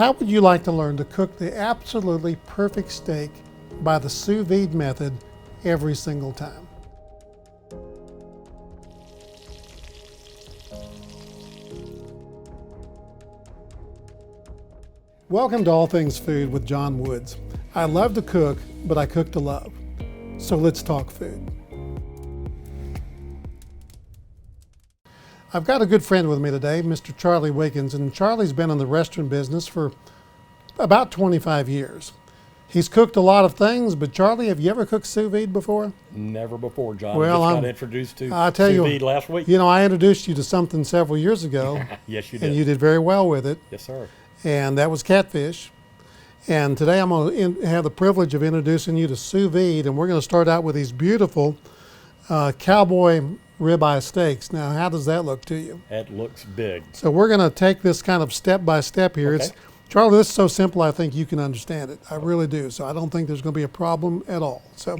How would you like to learn to cook the absolutely perfect steak by the sous vide method every single time? Welcome to All Things Food with John Woods. I love to cook, but I cook to love. So let's talk food. I've got a good friend with me today, Mr. Charlie Wiggins, and Charlie's been in the restaurant business for about 25 years. He's cooked a lot of things, but Charlie, have you ever cooked sous vide before? Never before, John. Well, I just got introduced to I tell sous you, vide last week. You know, I introduced you to something several years ago. Yes, you did. And you did very well with it. Yes, sir. And that was catfish. And today I'm going to have the privilege of introducing you to sous vide, and we're going to start out with these beautiful cowboy ribeye steaks. Now, how does that look to you? That looks big. So we're going to take this kind of step by step here. Okay. Charlie, this is so simple, I think you can understand it. I really do. So I don't think there's going to be a problem at all. So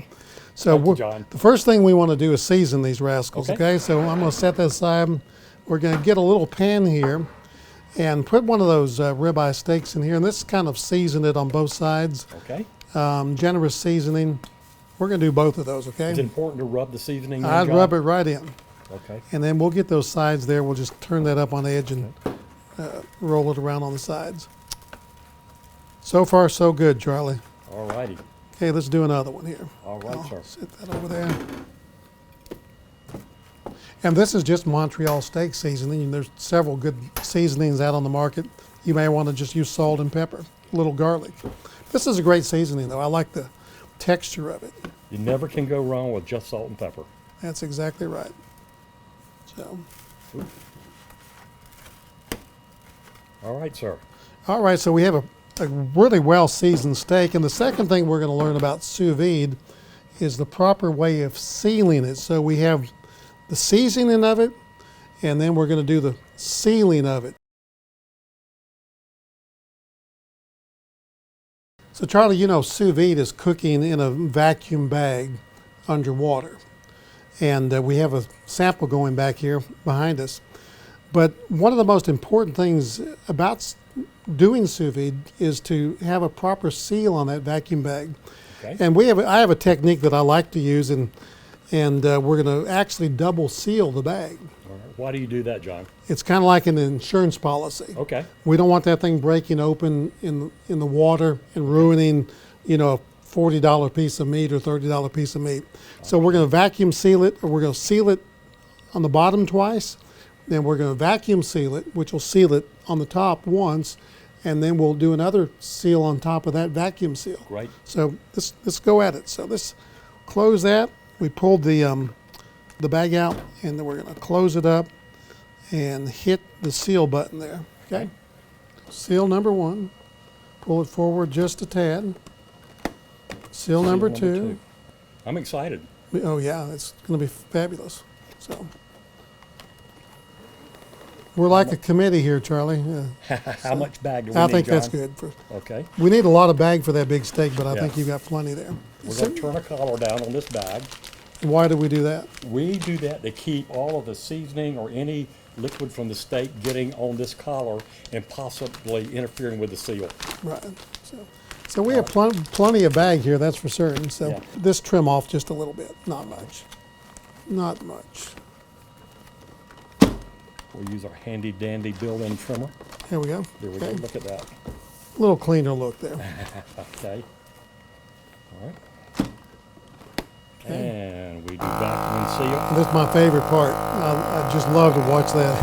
Thank you, John. the first thing we want to do is season these rascals, Okay. okay? So I'm going to set that aside. We're going to get a little pan here and put one of those ribeye steaks in here. And this kind of season it on both sides. Okay. Generous seasoning. We're going to do both of those, okay? Is it important to rub the seasoning in, I'd John? rub it right in. Okay. And then we'll get those sides there. We'll just turn that up on the edge and roll it around on the sides. So far, so good, Charlie. All righty. Okay, let's do another one here. All right, I'll sir. sit that over there. And this is just Montreal steak seasoning. There's several good seasonings out on the market. You may want to just use salt and pepper, a little garlic. This is a great seasoning, though. I like the texture of it. You never can go wrong with just salt and pepper. That's exactly right. So, all right, sir. all right, so we have a really well-seasoned steak. And the second thing we're going to learn about sous vide is the proper way of sealing it. So we have the seasoning of it, and then we're going to do the sealing of it. So Charlie, you know sous vide is cooking in a vacuum bag underwater. And we have a sample going back here behind us. But one of the most important things about doing sous vide is to have a proper seal on that vacuum bag. Okay. And I have a technique that I like to use, and we're going to actually double seal the bag. All right. Why do you do that, John? It's kind of like an insurance policy. Okay. We don't want that thing breaking open in the water and ruining, you know, a $40 piece of meat or $30 piece of meat. So we're going to vacuum seal it, or we're going to seal it on the bottom twice. Then we're going to vacuum seal it, which will seal it on the top once, and then we'll do another seal on top of that vacuum seal. Great. So let's go at it. So let's close that. We pulled the bag out, and then we're going to close it up and hit the seal button there. Okay. Seal number one. Pull it forward just a tad. Seal number two. I'm excited. Oh yeah, it's going to be fabulous. So we're like a committee here, Charlie. How much bag do we need, I think John? that's good. Okay. We need a lot of bag for that big steak, but I Yeah. think you've got plenty there. We're going to turn a collar down on this bag. Why do we do that? We do that to keep all of the seasoning or any liquid from the steak getting on this collar and possibly interfering with the seal. Right. So we have plenty of bag here, that's for certain. So Yeah. this trim off just a little bit, not much. Not much. We'll use our handy dandy built-in trimmer. Here we go. There we Okay. go. Look at that. A little cleaner look there. Okay. All right. Okay. And we do vacuum and seal. This is my favorite part. I just love to watch that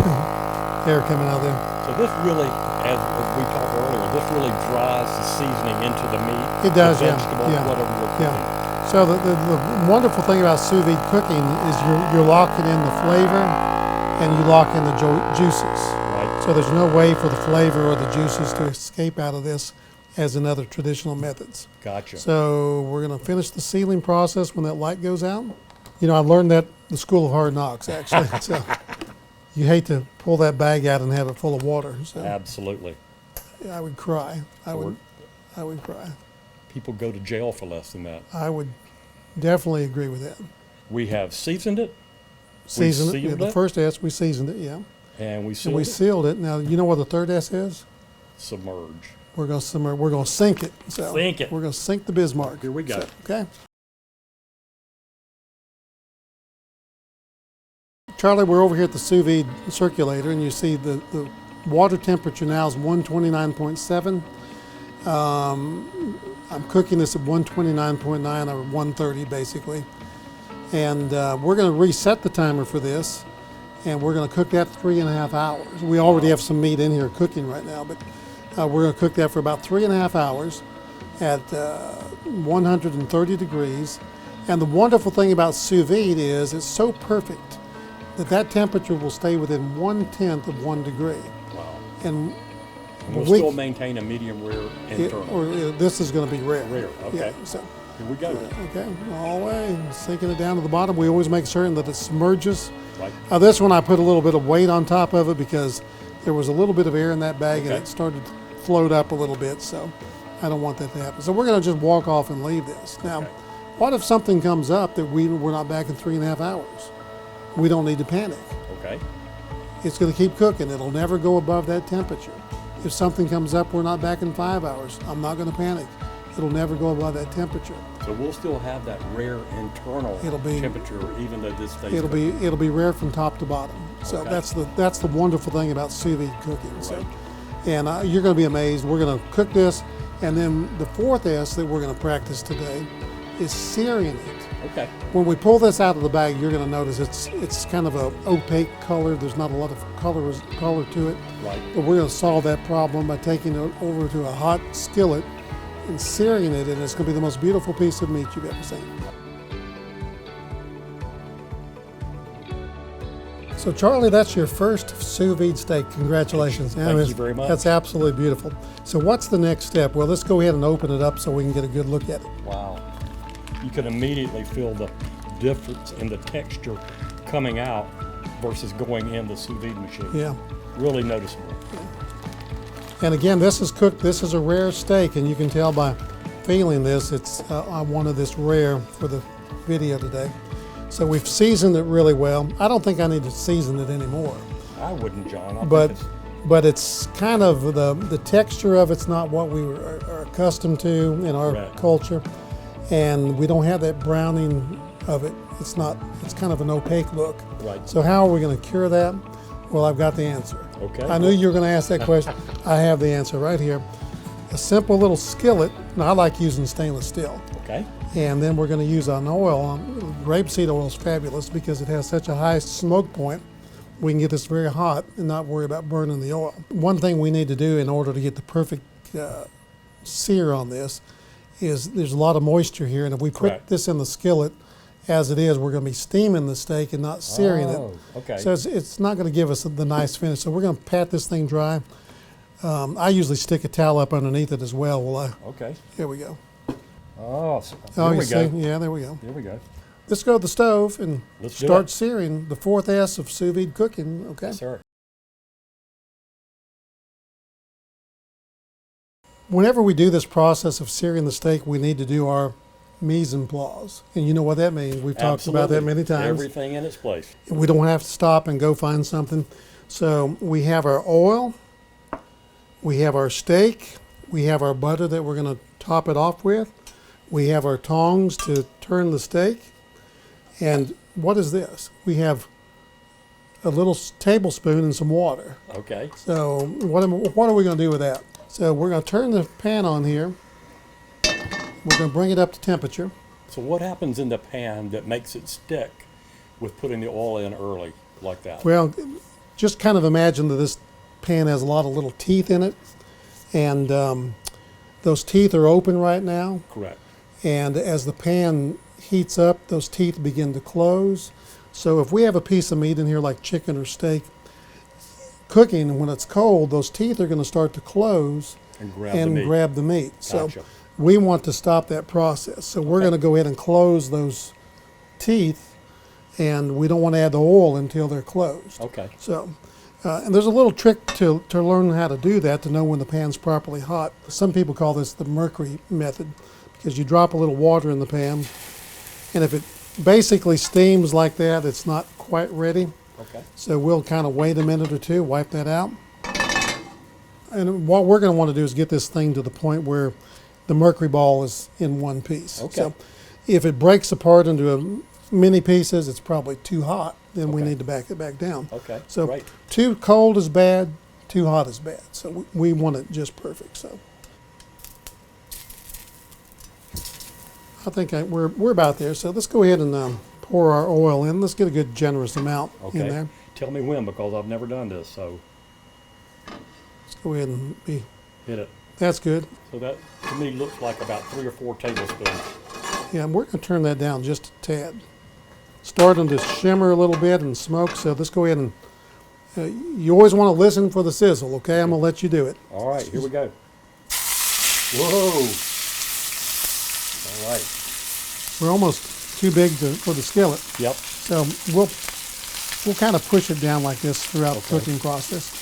hair coming out there. So this really, as we talked earlier, this really dries the seasoning into the meat. It does, the yeah. vegetable, Yeah. whatever you're cooking. Yeah. So the wonderful thing about sous vide cooking is you're locking in the flavor and you lock in the juices. Right. So there's no way for the flavor or the juices to escape out of this as in other traditional methods. Gotcha. So we're going to finish the sealing process when that light goes out. You know, I learned that at the School of Hard Knocks, actually. So you hate to pull that bag out and have it full of water. So Absolutely. I would cry. I would cry. People go to jail for less than that. I would definitely agree with that. We have seasoned it. Seasoned it. sealed The it? first S, we seasoned it, yeah. And we And sealed we it. sealed it. Now, you know what the third S is? submerge. We're going to submerge. We're going to sink it. So Sink it. We're going to sink the Bismarck. Here we go. So, okay. Charlie, we're over here at the sous vide circulator, and you see the water temperature now is 129.7. I'm cooking this at 129.9 or 130 basically. And we're going to reset the timer for this, and we're going to cook that 3.5 hours. We already have some meat in here cooking right now, but we're going to cook that for about 3.5 hours at 130 degrees. And the wonderful thing about sous vide is it's so perfect that temperature will stay within 1/10 of 1 degree. Wow. And we'll still maintain a medium rare internal. This is going to be rare. Rare, okay. Yeah, so, here we go. Okay, all the way, sinking it down to the bottom. We always make certain that it submerges. Right. This one I put a little bit of weight on top of it because there was a little bit of air in that bag and Okay. it started to float up a little bit, so I don't want that to happen. So we're going to just walk off and leave this. Now, Okay. what if something comes up that we're not back in 3.5 hours? We don't need to panic. Okay. It's going to keep cooking. It'll never go above that temperature. If something comes up, we're not back in 5 hours. I'm not going to panic. It'll never go above that temperature. So we'll still have that rare internal temperature even though this stays It'll be rare from top to bottom. So Okay. that's the wonderful thing about sous vide cooking. Right. So, and you're going to be amazed. We're going to cook this, and then the fourth S that we're going to practice today is searing it. Okay. When we pull this out of the bag, you're going to notice it's kind of a opaque color. There's not a lot of color to it. Right. But we're going to solve that problem by taking it over to a hot skillet and searing it, and it's going to be the most beautiful piece of meat you've ever seen. So Charlie, that's your first sous vide steak. Congratulations. Thank you very much. That's absolutely beautiful. So what's the next step? Well, let's go ahead and open it up so we can get a good look at it. Wow. You can immediately feel the difference in the texture coming out versus going in the sous vide machine. Yeah. Really noticeable. And again, this is cooked. This is a rare steak, and you can tell by feeling this. I wanted this rare for the video today. So we've seasoned it really well. I don't think I need to season it anymore. I wouldn't, John. But it's kind of the texture of it's not what we are accustomed to in our culture, and we don't have that browning of it. It's kind of an opaque look. Right. So how are we going to cure that? Well, I've got the answer. Okay. I knew you were going to ask that question. I have the answer right here. A simple little skillet. Now I like using stainless steel. Okay. And then we're going to use an oil. Rapeseed oil is fabulous because it has such a high smoke point. We can get this very hot and not worry about burning the oil. One thing we need to do in order to get the perfect sear on this is there's a lot of moisture here, and if we put this in the skillet as it is, we're going to be steaming the steak and not searing it. Okay. So it's not going to give us the nice finish. So we're going to pat this thing dry. I usually stick a towel up underneath it as well. Okay. Here we go. Oh, there we go. Yeah, there we go. There we go. Let's go to the stove and Let's start searing the fourth S of sous vide cooking. Okay. Yes, sir. Whenever we do this process of searing the steak, we need to do our mise en place. And you know what that means. We've talked about that many times. Everything in its place. We don't have to stop and go find something. So we have our oil, we have our steak, we have our butter that we're going to top it off with, we have our tongs to turn the steak, and what is this? We have a little tablespoon and some water. Okay. So what are we going to do with that? So we're going to turn the pan on here. We're going to bring it up to temperature. So what happens in the pan that makes it stick with putting the oil in early like that? Well, just kind of imagine that this pan has a lot of little teeth in it, and those teeth are open right now. Correct. And as the pan heats up, those teeth begin to close. So if we have a piece of meat in here like chicken or steak, cooking, when it's cold, those teeth are going to start to close and grab the meat. Gotcha. So we want to stop that process. So we're going to go ahead and close those teeth, and we don't want to add the oil until they're closed. Okay. So, and there's a little trick to learn how to do that, to know when the pan's properly hot. Some people call this the mercury method, because you drop a little water in the pan, and if it basically steams like that, it's not quite ready. Okay. So we'll kind of wait a minute or two, wipe that out. And what we're going to want to do is get this thing to the point where the mercury ball is in one piece. Okay. So if it breaks apart into many pieces, it's probably too hot. Then we Okay. need to back it back down. Okay, So great. too cold is bad, too hot is bad. So we want it just perfect. So I think we're about there. So let's go ahead and pour our oil in. Let's get a good generous amount in Okay. there. Tell me when, because I've never done this, so Let's go ahead and be. hit it. That's good. So that, to me, looks like about 3 or 4 tablespoons. Yeah, and we're going to turn that down just a tad. Starting to shimmer a little bit and smoke, so let's go ahead and, you always want to listen for the sizzle, okay? I'm going to let you do it. All right, here we go. Whoa! All right. We're almost too big for the skillet, Yep. so we'll kind of push it down like this throughout the Okay. cooking process.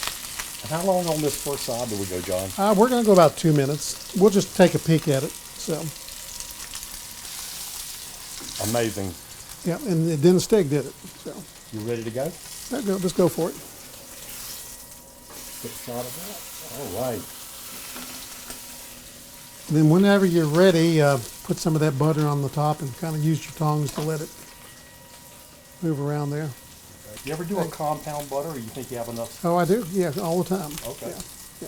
And how long on this first side do we go, John? We're going to go about 2 minutes. We'll just take a peek at it. So, Amazing. yeah, and it didn't stick, did it? So, You ready to go? let's go for it. Get a shot of that. All right. And then whenever you're ready, put some of that butter on the top and kind of use your tongs to let it move around there. You ever do a compound butter, or you think you have enough? Oh, I do? Yeah, all the time. Okay. Yeah, yeah.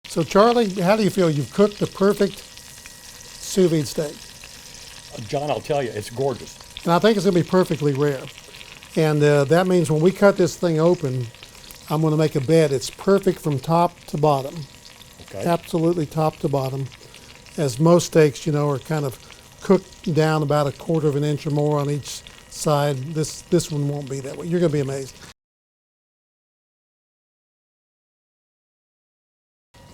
So, Charlie, how do you feel? You've cooked the perfect sous vide steak. John, I'll tell you, it's gorgeous. And I think it's going to be perfectly rare. And that means when we cut this thing open, I'm going to make a bet it's perfect from top to bottom. Okay. Absolutely top to bottom. As most steaks, are kind of cooked down about 1/4 of an inch or more on each side. This one won't be that way. You're going to be amazed.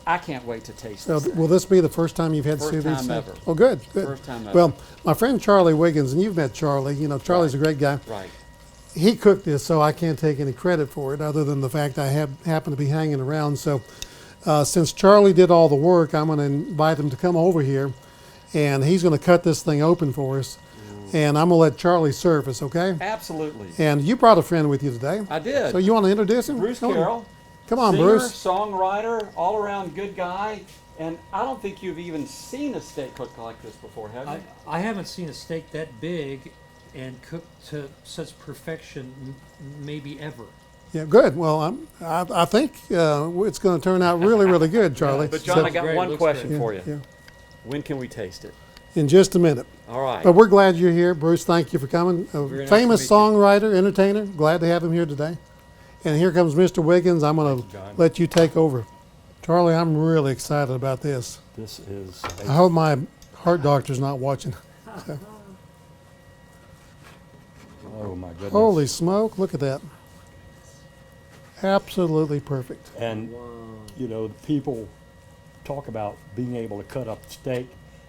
I can't wait to taste So, this. will this be the first time you've had First sous vide time steak? ever. Oh, good, good. First time ever. Well, my friend Charlie Wiggins, and you've met Charlie. Charlie's a great guy. Right. He cooked this, so I can't take any credit for it, other than the fact I happen to be hanging around. So, since Charlie did all the work, I'm going to invite him to come over here, and he's going to cut this thing open for us. And I'm going to let Charlie serve us, okay? Absolutely. And you brought a friend with you today. I did. So you want to introduce him? Bruce Come on. Carroll. Come on, Singer, Bruce. songwriter, all-around good guy. And I don't think you've even seen a steak cooked like this before, have you? I haven't seen a steak that big and cooked to such perfection maybe ever. Yeah, good. Well, I think it's going to turn out really, really good, Charlie. But John, So- I got Great, one looks question great. for you. yeah, When can we taste it? in just a minute. All right. But we're glad you're here, Bruce. Thank you for coming. A Very nice famous to meet you. songwriter, entertainer. Glad to have him here today. And here comes Mr. Wiggins. I'm going Thank to you, John. let you take over. Charlie, I'm really excited about this. This is I hope my heart doctor's not watching. oh my goodness. Holy smoke, look at that. Absolutely perfect. And, people talk about being able to cut up steak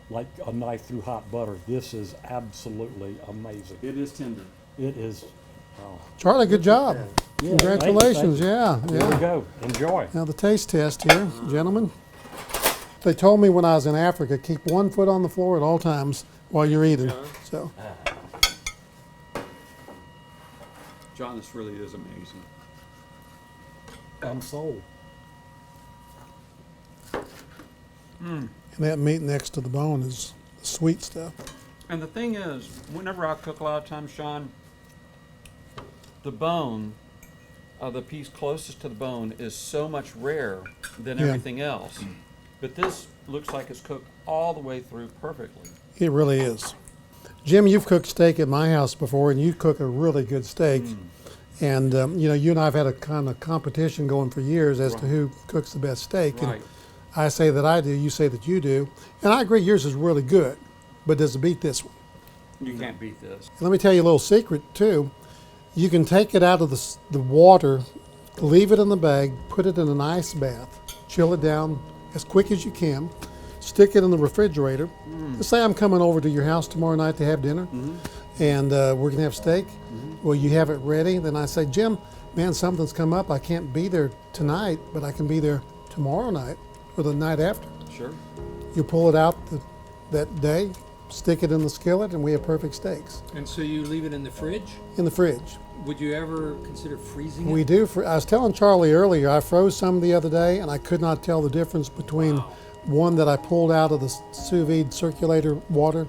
like a knife through hot butter. This is absolutely amazing. It is tender. It is. Charlie, good job. Yeah, Congratulations. thank you. Yeah, Here we yeah. go. Enjoy. Now the taste test here, gentlemen. They told me when I was in Africa, keep one foot on the floor at all times while you're eating. So, John, this really is amazing. I'm sold. and that meat next to the bone is the sweet stuff. And the thing is, whenever I cook a lot of times, Sean, the bone, the piece closest to the bone, is so much rarer than Yeah. everything else. But this looks like it's cooked all the way through perfectly. It really is. Jim, you've cooked steak at my house before, and you cook a really good steak. And you and I have had a kind of competition going for years as to Right. who cooks the best steak. Right. And I say that I do, you say that you do. And I agree yours is really good, but does it beat this one? You can't beat this. Let me tell you a little secret too. You can take it out of the water, leave it in the bag, put it in an ice bath, chill it down as quick as you can, stick it in the refrigerator. Let's say I'm coming over to your house tomorrow night to have dinner, and we're gonna have steak. Well, you have it ready. Then I say, Jim, man, something's come up. I can't be there tonight, but I can be there tomorrow night or the night after. Sure. You pull it out that day, stick it in the skillet, and we have perfect steaks And so you leave it in the fridge? in the fridge. Would you ever consider freezing it? We do. I was telling Charlie earlier, I froze some the other day, and I could not tell the difference between one that I pulled out of the sous vide circulator water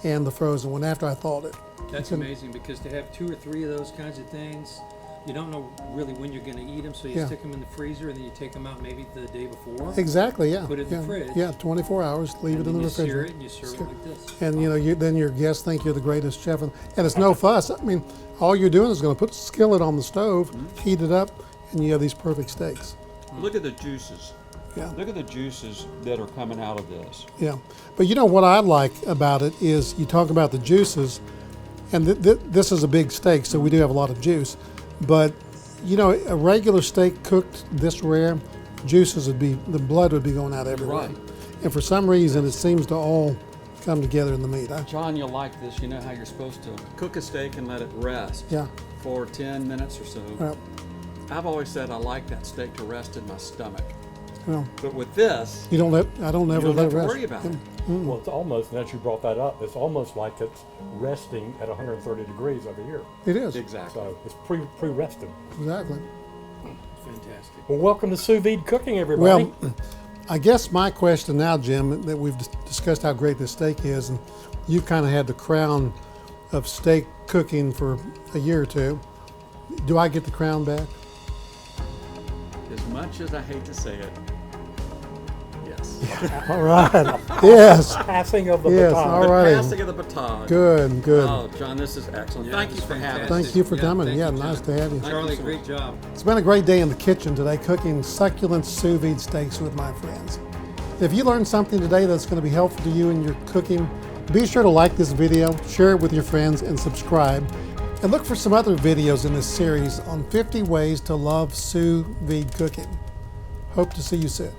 and the frozen one after I thawed it. That's amazing, because to have 2 or 3 of those kinds of things, you don't know really when you're going to eat them, so you Yeah. stick them in the freezer and then you take them out maybe the day before. Exactly, yeah. Put it in the yeah. fridge. Yeah, 24 hours, leave And it in then the you sear refrigerator. it and you serve it like this. And you know, then your guests think you're the greatest chef, and it's no fuss. I mean, all you're doing is going to put a skillet on the stove, heat it up, and you have these perfect steaks. Look at the juices. Yeah, Look at the juices that are coming out of this. yeah. But you know what I like about it is you talk about the juices, and this is a big steak, so we do have a lot of juice. But you know, a regular steak cooked this rare, the blood would be going out everywhere. Right. And for some reason, it seems to all come together in the meat. John, you'll like this. You know how you're supposed to cook a steak and let it rest Yeah. for 10 minutes or so. Well, I've always said I like that steak to rest in my stomach. well, But with this, I don't ever don't let have it to rest. worry about it. Well, it's almost, and as you brought that up, it's almost like it's resting at 130 degrees over here. It is. exactly. So it's pre-rested. Exactly. Fantastic. Well, welcome to Sous Vide Cooking, everybody. Well, I guess my question now, Jim, that we've discussed how great this steak is, and you kind of had the crown of steak cooking for a year or two. Do I get the crown back? As much as I hate to say it, yes. All right. Yes. Passing of the Yes, baton. all The right. passing of the baton. Good, good. Oh, John, this is excellent. Yeah, Thank you it's for having us. fantastic. Thank you for Yeah, coming. thank Yeah, you, nice John. to have you. Charlie, so great much. job. It's been a great day in the kitchen today cooking succulent sous vide steaks with my friends. If you learned something today that's going to be helpful to you in your cooking, be sure to like this video, share it with your friends, and subscribe. And look for some other videos in this series on 50 ways to love sous vide cooking. Hope to see you soon.